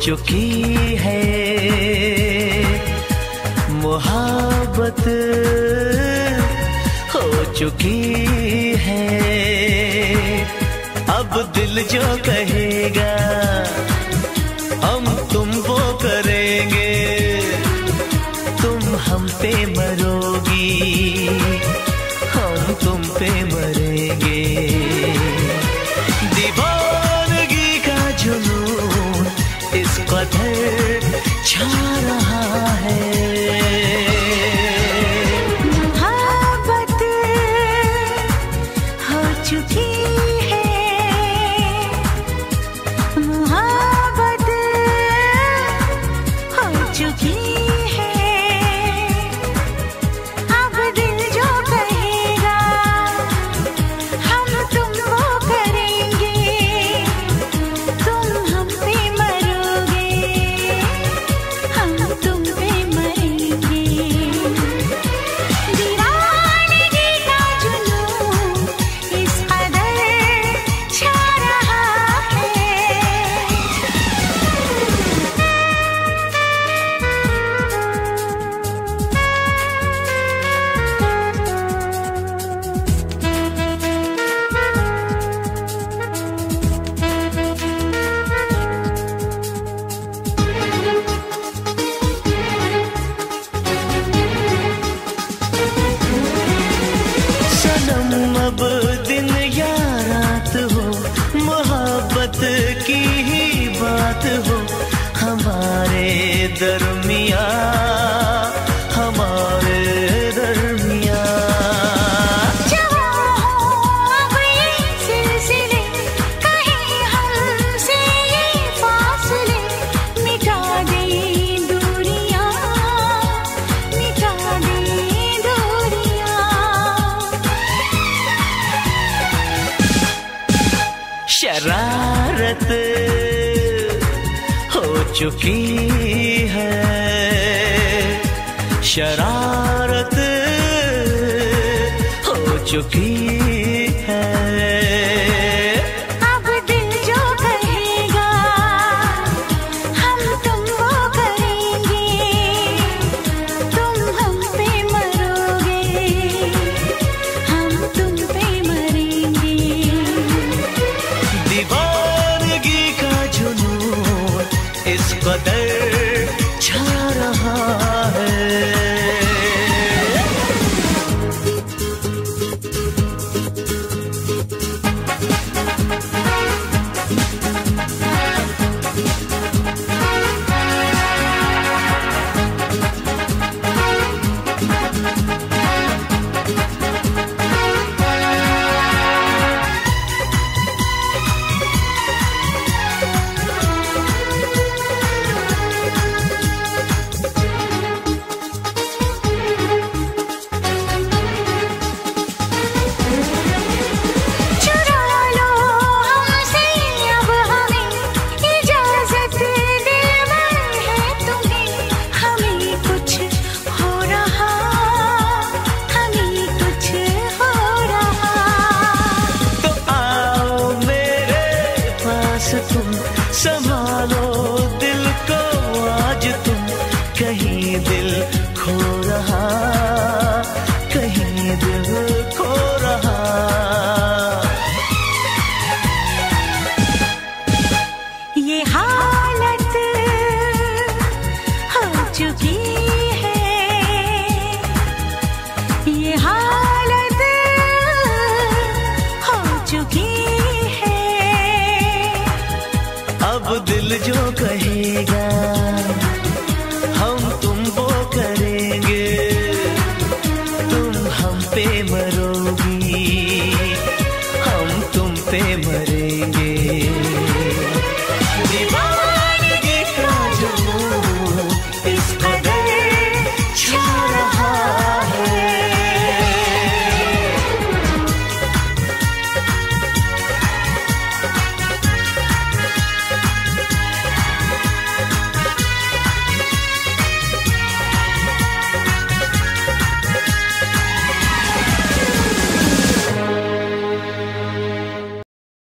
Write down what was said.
चुकी है मोहब्बत, हो चुकी है। अब दिल जो कहेगा हम तुम वो करेंगे, तुम हम पे मरोगी, हम तुम पे मरेंगे। दीवानगी का जुनून इस कदर छा रहा है। मोहब्बत हो चुकी है, मोहब्बत हो चुकी है। अब दिल जो कहेगा हम तुम वो करेंगे, तुम हम पे मरोगे, हम तुम पे मरेंगे। दीवानगी का जुनून इस कदर छा रहा है। सनम अब दिन या रात हो, मोहब्बत की ही बात हो हमारे दरमिया, हमारे दरमिया। अब ये सिलसिले कहीं हमसे ये फासले, मिटा दे दूरियां, मिटा दे दूरियां। शरारत हो चुकी है, शरारत हो चुकी है। अब दिल जो कहेगा हम तुम वो करेंगे, तुम हम पे मरोगे, हम तुम पे मरेंगे। दीवानगी का जुनून इस कदर छा रहा है। चुरा लो हमसे अब हमें इजाजत, दिलबर है तुम्हें। हमें कुछ हो रहा, हमें कुछ हो रहा। तो आओ मेरे पास तुम, संभालो दिल को आज तुम। कहीं दिल खो रहा, कहीं दिल खो रहा। ये हालत हो चुकी है, ये हालत हो चुकी है। अब दिल जो कहेगा